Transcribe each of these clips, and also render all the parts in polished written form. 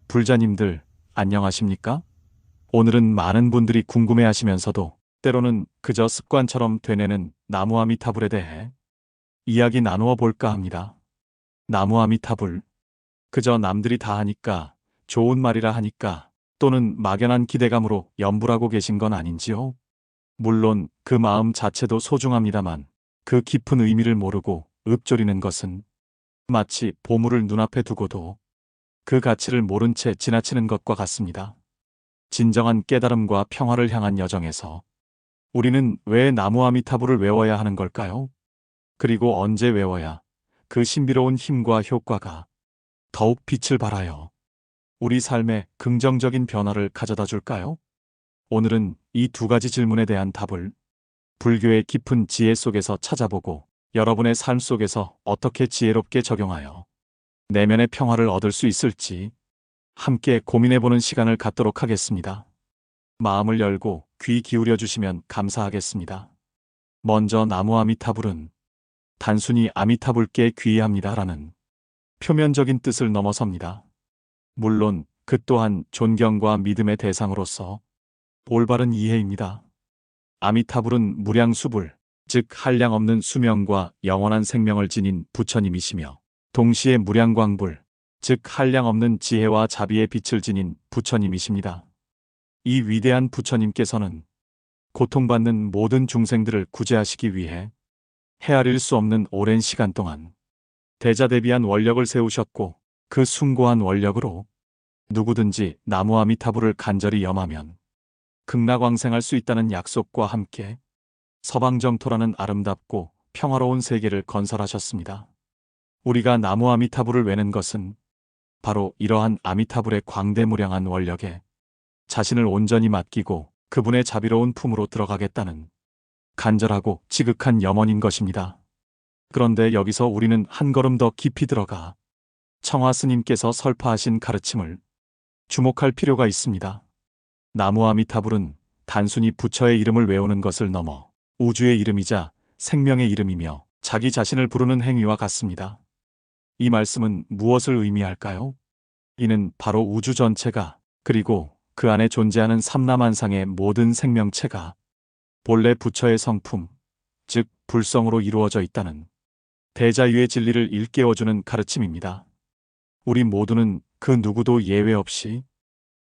불자님들, 안녕하십니까? 오늘은 많은 분들이 궁금해 하시면서도 때로는 그저 습관처럼 되뇌는 나무 아미타불에 대해 이야기 나누어 볼까 합니다. 나무 아미타불. 그저 남들이 다 하니까, 좋은 말이라 하니까, 또는 막연한 기대감으로 염불하고 계신 건 아닌지요? 물론 그 마음 자체도 소중합니다만, 그 깊은 의미를 모르고 읊조리는 것은 마치 보물을 눈앞에 두고도 그 가치를 모른 채 지나치는 것과 같습니다. 진정한 깨달음과 평화를 향한 여정에서 우리는 왜 나무 아미타불을 외워야 하는 걸까요? 그리고 언제 외워야 그 신비로운 힘과 효과가 더욱 빛을 발하여 우리 삶에 긍정적인 변화를 가져다 줄까요? 오늘은 이 두 가지 질문에 대한 답을 불교의 깊은 지혜 속에서 찾아보고 여러분의 삶 속에서 어떻게 지혜롭게 적용하여 내면의 평화를 얻을 수 있을지 함께 고민해보는 시간을 갖도록 하겠습니다. 마음을 열고 귀 기울여 주시면 감사하겠습니다. 먼저 나무 아미타불은 단순히 아미타불께 귀의합니다라는 표면적인 뜻을 넘어섭니다. 물론 그 또한 존경과 믿음의 대상으로서 올바른 이해입니다. 아미타불은 무량수불, 즉 한량없는 수명과 영원한 생명을 지닌 부처님이시며 동시에 무량광불, 즉 한량없는 지혜와 자비의 빛을 지닌 부처님이십니다. 이 위대한 부처님께서는 고통받는 모든 중생들을 구제하시기 위해 헤아릴 수 없는 오랜 시간 동안 대자대비한 원력을 세우셨고 그 숭고한 원력으로 누구든지 나무 아미타불을 간절히 염하면 극락왕생할 수 있다는 약속과 함께 서방정토라는 아름답고 평화로운 세계를 건설하셨습니다. 우리가 나무 아미타불을 외는 것은 바로 이러한 아미타불의 광대무량한 원력에 자신을 온전히 맡기고 그분의 자비로운 품으로 들어가겠다는 간절하고 지극한 염원인 것입니다. 그런데 여기서 우리는 한 걸음 더 깊이 들어가 청화 스님께서 설파하신 가르침을 주목할 필요가 있습니다. 나무 아미타불은 단순히 부처의 이름을 외우는 것을 넘어 우주의 이름이자 생명의 이름이며 자기 자신을 부르는 행위와 같습니다. 이 말씀은 무엇을 의미할까요? 이는 바로 우주 전체가 그리고 그 안에 존재하는 삼라만상의 모든 생명체가 본래 부처의 성품, 즉 불성으로 이루어져 있다는 대자유의 진리를 일깨워주는 가르침입니다. 우리 모두는 그 누구도 예외 없이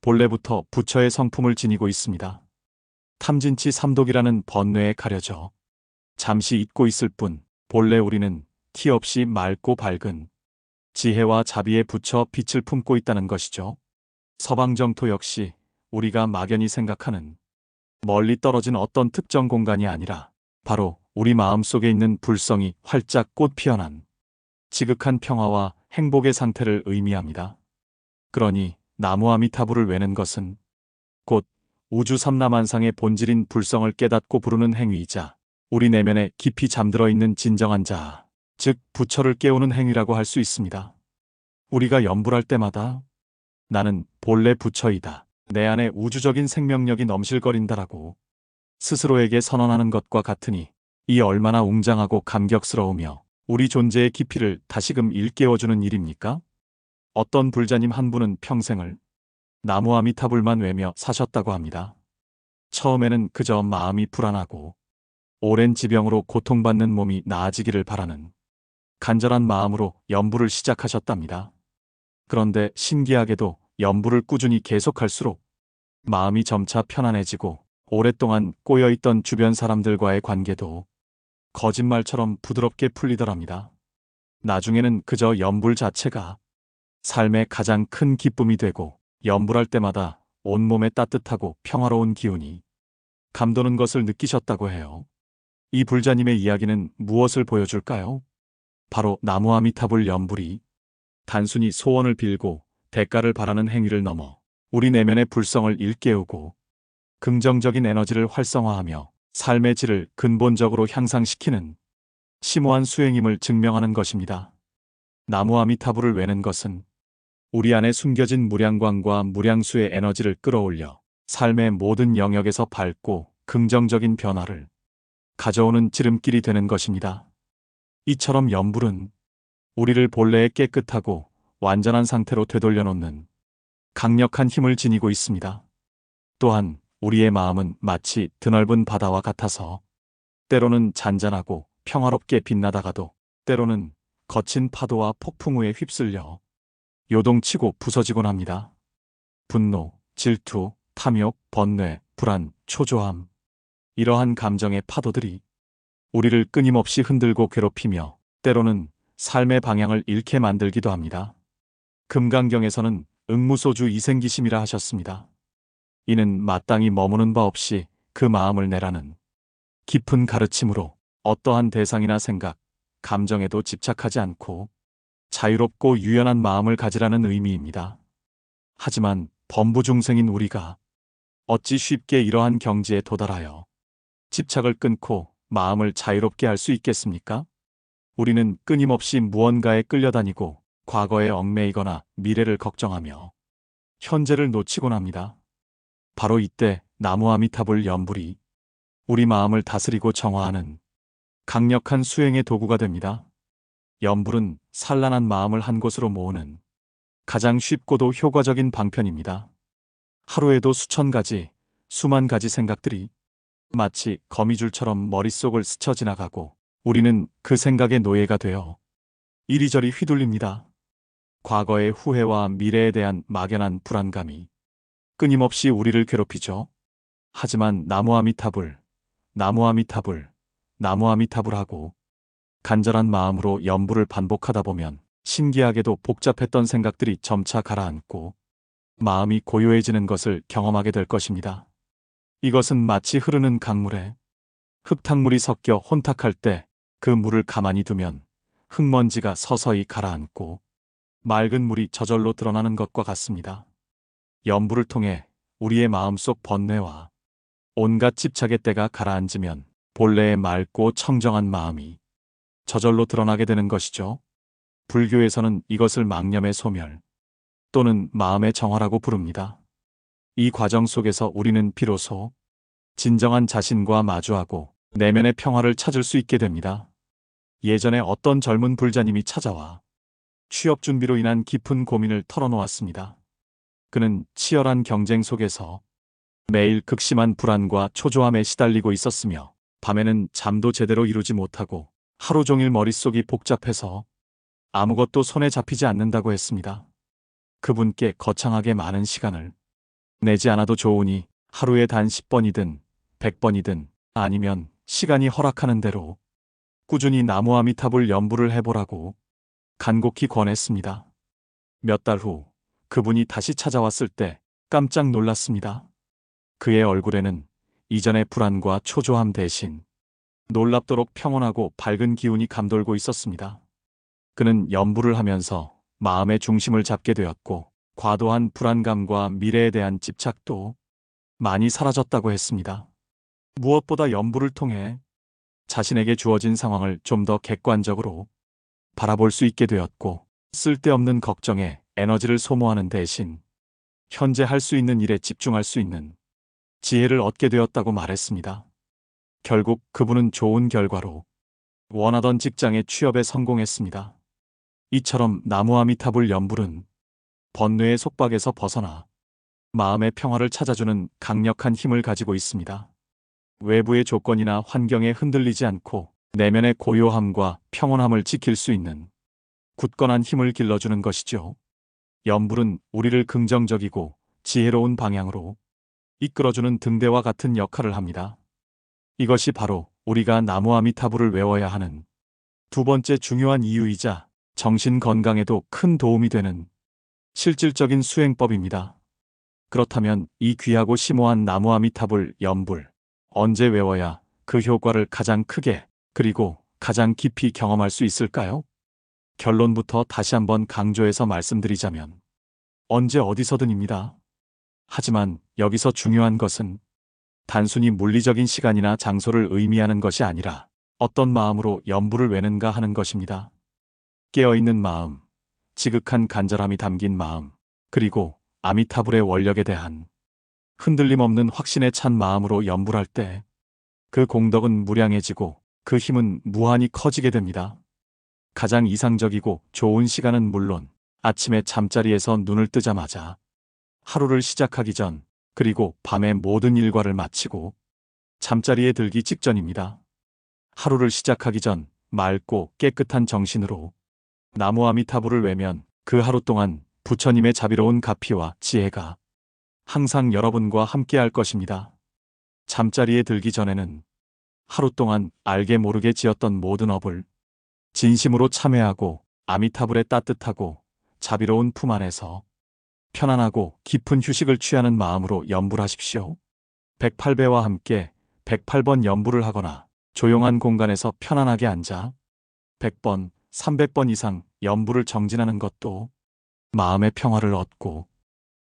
본래부터 부처의 성품을 지니고 있습니다. 탐진치 삼독이라는 번뇌에 가려져 잠시 잊고 있을 뿐 본래 우리는 티 없이 맑고 밝은 지혜와 자비의 부처 빛을 품고 있다는 것이죠. 서방정토 역시 우리가 막연히 생각하는 멀리 떨어진 어떤 특정 공간이 아니라 바로 우리 마음속에 있는 불성이 활짝 꽃 피어난 지극한 평화와 행복의 상태를 의미합니다. 그러니 나무 아미타불을 외는 것은 곧 우주 삼라만상의 본질인 불성을 깨닫고 부르는 행위이자 우리 내면에 깊이 잠들어 있는 진정한 자아, 즉 부처를 깨우는 행위라고 할 수 있습니다. 우리가 염불할 때마다 나는 본래 부처이다, 내 안에 우주적인 생명력이 넘실거린다라고 스스로에게 선언하는 것과 같으니 이 얼마나 웅장하고 감격스러우며 우리 존재의 깊이를 다시금 일깨워주는 일입니까? 어떤 불자님 한 분은 평생을 나무 아미타불만 외며 사셨다고 합니다. 처음에는 그저 마음이 불안하고 오랜 지병으로 고통받는 몸이 나아지기를 바라는 간절한 마음으로 염불을 시작하셨답니다. 그런데 신기하게도 염불을 꾸준히 계속할수록 마음이 점차 편안해지고 오랫동안 꼬여있던 주변 사람들과의 관계도 거짓말처럼 부드럽게 풀리더랍니다. 나중에는 그저 염불 자체가 삶의 가장 큰 기쁨이 되고 염불할 때마다 온몸에 따뜻하고 평화로운 기운이 감도는 것을 느끼셨다고 해요. 이 불자님의 이야기는 무엇을 보여줄까요? 바로 나무 아미타불 염불이 단순히 소원을 빌고 대가를 바라는 행위를 넘어 우리 내면의 불성을 일깨우고 긍정적인 에너지를 활성화하며 삶의 질을 근본적으로 향상시키는 심오한 수행임을 증명하는 것입니다. 나무 아미타불을 외는 것은 우리 안에 숨겨진 무량광과 무량수의 에너지를 끌어올려 삶의 모든 영역에서 밝고 긍정적인 변화를 가져오는 지름길이 되는 것입니다. 이처럼 염불은 우리를 본래의 깨끗하고 완전한 상태로 되돌려 놓는 강력한 힘을 지니고 있습니다. 또한 우리의 마음은 마치 드넓은 바다와 같아서 때로는 잔잔하고 평화롭게 빛나다가도 때로는 거친 파도와 폭풍우에 휩쓸려 요동치고 부서지곤 합니다. 분노, 질투, 탐욕, 번뇌, 불안, 초조함. 이러한 감정의 파도들이 우리를 끊임없이 흔들고 괴롭히며 때로는 삶의 방향을 잃게 만들기도 합니다. 금강경에서는 응무소주 이생기심이라 하셨습니다. 이는 마땅히 머무는 바 없이 그 마음을 내라는 깊은 가르침으로 어떠한 대상이나 생각, 감정에도 집착하지 않고 자유롭고 유연한 마음을 가지라는 의미입니다. 하지만 범부중생인 우리가 어찌 쉽게 이러한 경지에 도달하여 집착을 끊고 마음을 자유롭게 할 수 있겠습니까? 우리는 끊임없이 무언가에 끌려다니고 과거에 얽매이거나 미래를 걱정하며 현재를 놓치곤 합니다. 바로 이때 나무 아미타불 연불이 우리 마음을 다스리고 정화하는 강력한 수행의 도구가 됩니다. 연불은 산란한 마음을 한 곳으로 모으는 가장 쉽고도 효과적인 방편입니다. 하루에도 수천 가지, 수만 가지 생각들이 마치 거미줄처럼 머릿속을 스쳐 지나가고 우리는 그 생각의 노예가 되어 이리저리 휘둘립니다. 과거의 후회와 미래에 대한 막연한 불안감이 끊임없이 우리를 괴롭히죠. 하지만 나무 아미타불, 나무 아미타불, 나무 아미타불 하고 간절한 마음으로 연불을 반복하다 보면 신기하게도 복잡했던 생각들이 점차 가라앉고 마음이 고요해지는 것을 경험하게 될 것입니다. 이것은 마치 흐르는 강물에 흙탕물이 섞여 혼탁할 때 그 물을 가만히 두면 흙먼지가 서서히 가라앉고 맑은 물이 저절로 드러나는 것과 같습니다. 연불을 통해 우리의 마음속 번뇌와 온갖 집착의 때가 가라앉으면 본래의 맑고 청정한 마음이 저절로 드러나게 되는 것이죠. 불교에서는 이것을 망념의 소멸 또는 마음의 정화라고 부릅니다. 이 과정 속에서 우리는 비로소 진정한 자신과 마주하고 내면의 평화를 찾을 수 있게 됩니다. 예전에 어떤 젊은 불자님이 찾아와 취업 준비로 인한 깊은 고민을 털어놓았습니다. 그는 치열한 경쟁 속에서 매일 극심한 불안과 초조함에 시달리고 있었으며 밤에는 잠도 제대로 이루지 못하고 하루 종일 머릿속이 복잡해서 아무것도 손에 잡히지 않는다고 했습니다. 그분께 거창하게 많은 시간을 내지 않아도 좋으니 하루에 단 10번이든 100번이든 아니면 시간이 허락하는 대로 꾸준히 나무 아미타불 연불을 해보라고 간곡히 권했습니다. 몇 달 후 그분이 다시 찾아왔을 때 깜짝 놀랐습니다. 그의 얼굴에는 이전의 불안과 초조함 대신 놀랍도록 평온하고 밝은 기운이 감돌고 있었습니다. 그는 연불을 하면서 마음의 중심을 잡게 되었고 과도한 불안감과 미래에 대한 집착도 많이 사라졌다고 했습니다. 무엇보다 연불을 통해 자신에게 주어진 상황을 좀 더 객관적으로 바라볼 수 있게 되었고 쓸데없는 걱정에 에너지를 소모하는 대신 현재 할 수 있는 일에 집중할 수 있는 지혜를 얻게 되었다고 말했습니다. 결국 그분은 좋은 결과로 원하던 직장의 취업에 성공했습니다. 이처럼 나무 아미타불 연불은 번뇌의 속박에서 벗어나 마음의 평화를 찾아주는 강력한 힘을 가지고 있습니다. 외부의 조건이나 환경에 흔들리지 않고 내면의 고요함과 평온함을 지킬 수 있는 굳건한 힘을 길러주는 것이죠. 연불은 우리를 긍정적이고 지혜로운 방향으로 이끌어주는 등대와 같은 역할을 합니다. 이것이 바로 우리가 나무 아미타불을 외워야 하는 두 번째 중요한 이유이자 정신 건강에도 큰 도움이 되는 실질적인 수행법입니다. 그렇다면 이 귀하고 심오한 나무 아미타불 연불 언제 외워야 그 효과를 가장 크게 그리고 가장 깊이 경험할 수 있을까요? 결론부터 다시 한번 강조해서 말씀드리자면 언제 어디서든입니다. 하지만 여기서 중요한 것은 단순히 물리적인 시간이나 장소를 의미하는 것이 아니라 어떤 마음으로 연불을 외는가 하는 것입니다. 깨어있는 마음, 지극한 간절함이 담긴 마음, 그리고 아미타불의 원력에 대한 흔들림 없는 확신에 찬 마음으로 연불할 때 그 공덕은 무량해지고 그 힘은 무한히 커지게 됩니다. 가장 이상적이고 좋은 시간은 물론 아침에 잠자리에서 눈을 뜨자마자 하루를 시작하기 전, 그리고 밤의 모든 일과를 마치고 잠자리에 들기 직전입니다. 하루를 시작하기 전 맑고 깨끗한 정신으로 나무 아미타불을 외면 그 하루 동안 부처님의 자비로운 가피와 지혜가 항상 여러분과 함께할 것입니다. 잠자리에 들기 전에는 하루 동안 알게 모르게 지었던 모든 업을 진심으로 참회하고 아미타불의 따뜻하고 자비로운 품 안에서 편안하고 깊은 휴식을 취하는 마음으로 염불하십시오. 108배와 함께 108번 염불을 하거나 조용한 공간에서 편안하게 앉아 100번, 300번 이상 염불을 정진하는 것도 마음의 평화를 얻고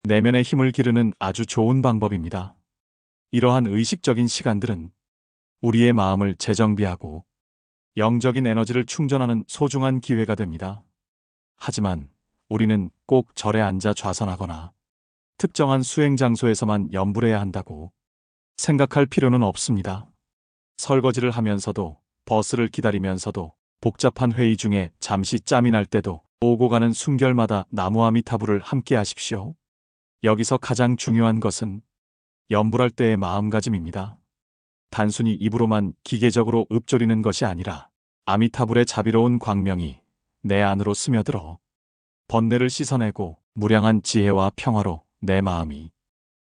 내면의 힘을 기르는 아주 좋은 방법입니다. 이러한 의식적인 시간들은 우리의 마음을 재정비하고 영적인 에너지를 충전하는 소중한 기회가 됩니다. 하지만 우리는 꼭 절에 앉아 좌선하거나 특정한 수행 장소에서만 염불해야 한다고 생각할 필요는 없습니다. 설거지를 하면서도, 버스를 기다리면서도, 복잡한 회의 중에 잠시 짬이 날 때도 오고 가는 순결마다 나무 아미타불을 함께 하십시오. 여기서 가장 중요한 것은 염불할 때의 마음가짐입니다. 단순히 입으로만 기계적으로 읊조리는 것이 아니라 아미타불의 자비로운 광명이 내 안으로 스며들어 번뇌를 씻어내고 무량한 지혜와 평화로 내 마음이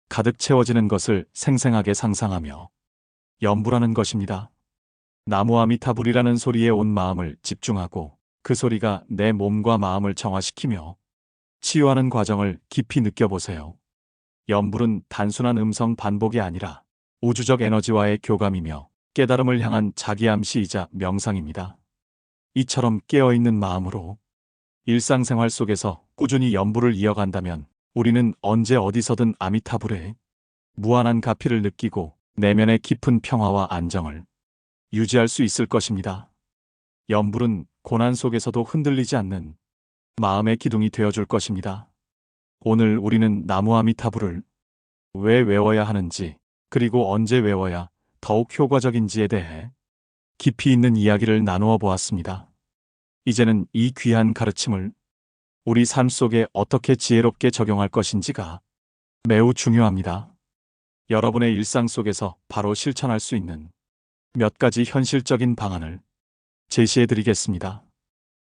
가득 채워지는 것을 생생하게 상상하며 염불하는 것입니다. 나무 아미타불이라는 소리에 온 마음을 집중하고 그 소리가 내 몸과 마음을 정화시키며 치유하는 과정을 깊이 느껴보세요. 염불은 단순한 음성 반복이 아니라 우주적 에너지와의 교감이며 깨달음을 향한 자기암시이자 명상입니다. 이처럼 깨어있는 마음으로 일상생활 속에서 꾸준히 염불을 이어간다면 우리는 언제 어디서든 아미타불의 무한한 가피를 느끼고 내면의 깊은 평화와 안정을 유지할 수 있을 것입니다. 염불은 고난 속에서도 흔들리지 않는 마음의 기둥이 되어줄 것입니다. 오늘 우리는 나무 아미타불을 왜 외워야 하는지, 그리고 언제 외워야 더욱 효과적인지에 대해 깊이 있는 이야기를 나누어 보았습니다. 이제는 이 귀한 가르침을 우리 삶 속에 어떻게 지혜롭게 적용할 것인지가 매우 중요합니다. 여러분의 일상 속에서 바로 실천할 수 있는 몇 가지 현실적인 방안을 제시해 드리겠습니다.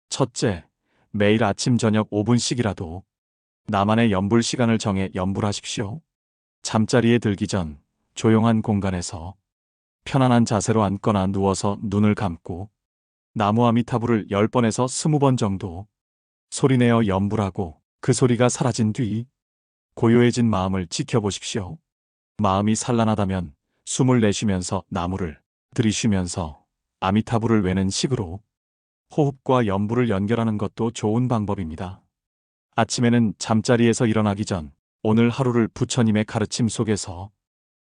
첫째, 매일 아침 저녁 5분씩이라도 나만의 염불 시간을 정해 염불하십시오. 잠자리에 들기 전 조용한 공간에서 편안한 자세로 앉거나 누워서 눈을 감고 나무 아미타불을 10번에서 20번 정도 소리내어 염불하고 그 소리가 사라진 뒤 고요해진 마음을 지켜보십시오. 마음이 산란하다면 숨을 내쉬면서 나무를 들이쉬면서 아미타불을 외는 식으로 호흡과 염불을 연결하는 것도 좋은 방법입니다. 아침에는 잠자리에서 일어나기 전 오늘 하루를 부처님의 가르침 속에서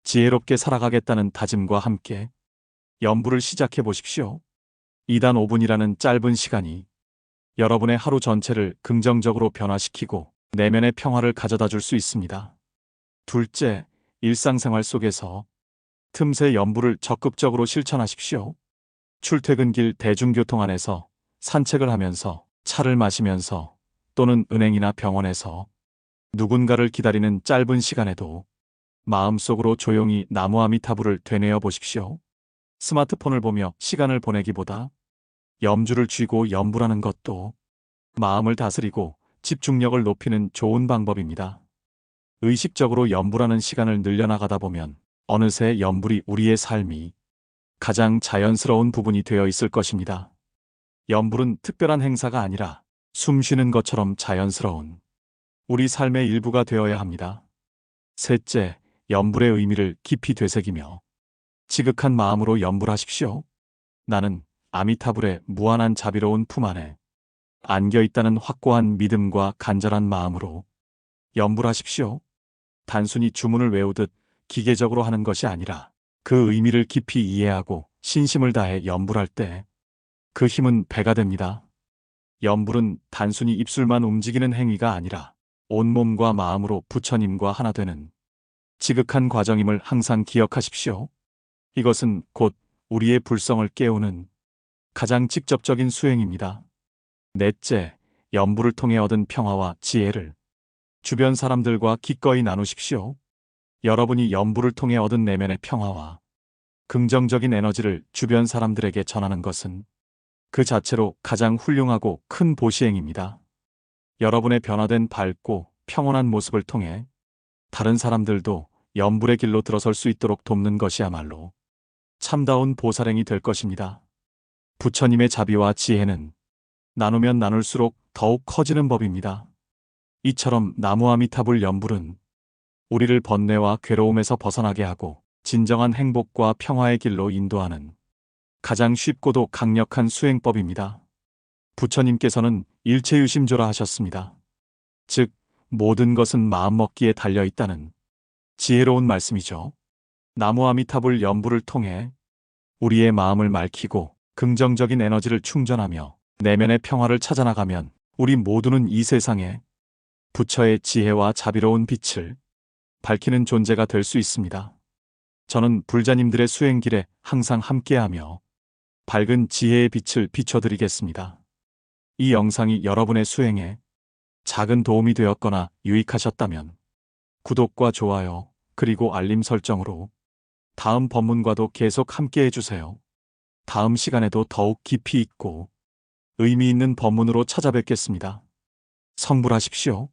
지혜롭게 살아가겠다는 다짐과 함께 염불을 시작해 보십시오. 2단 5분이라는 짧은 시간이 여러분의 하루 전체를 긍정적으로 변화시키고 내면의 평화를 가져다 줄 수 있습니다. 둘째, 일상생활 속에서 틈새 염불을 적극적으로 실천하십시오. 출퇴근길 대중교통 안에서, 산책을 하면서, 차를 마시면서, 또는 은행이나 병원에서 누군가를 기다리는 짧은 시간에도 마음속으로 조용히 나무 아미타불을 되뇌어 보십시오. 스마트폰을 보며 시간을 보내기보다 염주를 쥐고 염불하는 것도 마음을 다스리고 집중력을 높이는 좋은 방법입니다. 의식적으로 염불하는 시간을 늘려나가다 보면 어느새 염불이 우리의 삶이 가장 자연스러운 부분이 되어 있을 것입니다. 염불은 특별한 행사가 아니라 숨 쉬는 것처럼 자연스러운 우리 삶의 일부가 되어야 합니다. 셋째, 염불의 의미를 깊이 되새기며 지극한 마음으로 염불하십시오. 나는 아미타불의 무한한 자비로운 품 안에 안겨 있다는 확고한 믿음과 간절한 마음으로 염불하십시오. 단순히 주문을 외우듯 기계적으로 하는 것이 아니라 그 의미를 깊이 이해하고 신심을 다해 염불할 때 그 힘은 배가 됩니다. 염불은 단순히 입술만 움직이는 행위가 아니라 온몸과 마음으로 부처님과 하나 되는 지극한 과정임을 항상 기억하십시오. 이것은 곧 우리의 불성을 깨우는 가장 직접적인 수행입니다. 넷째, 염불을 통해 얻은 평화와 지혜를 주변 사람들과 기꺼이 나누십시오. 여러분이 연부를 통해 얻은 내면의 평화와 긍정적인 에너지를 주변 사람들에게 전하는 것은 그 자체로 가장 훌륭하고 큰 보시행입니다. 여러분의 변화된 밝고 평온한 모습을 통해 다른 사람들도 연불의 길로 들어설 수 있도록 돕는 것이야말로 참다운 보살행이 될 것입니다. 부처님의 자비와 지혜는 나누면 나눌수록 더욱 커지는 법입니다. 이처럼 나무아미타불 연불은 우리를 번뇌와 괴로움에서 벗어나게 하고 진정한 행복과 평화의 길로 인도하는 가장 쉽고도 강력한 수행법입니다. 부처님께서는 일체유심조라 하셨습니다. 즉, 모든 것은 마음먹기에 달려있다는 지혜로운 말씀이죠. 나무아미타불 연불을 통해 우리의 마음을 맑히고 긍정적인 에너지를 충전하며 내면의 평화를 찾아나가면 우리 모두는 이 세상에 부처의 지혜와 자비로운 빛을 밝히는 존재가 될 수 있습니다. 저는 불자님들의 수행길에 항상 함께하며 밝은 지혜의 빛을 비춰드리겠습니다. 이 영상이 여러분의 수행에 작은 도움이 되었거나 유익하셨다면 구독과 좋아요, 그리고 알림 설정으로 다음 법문과도 계속 함께해 주세요. 다음 시간에도 더욱 깊이 있고 의미 있는 법문으로 찾아뵙겠습니다. 성불하십시오.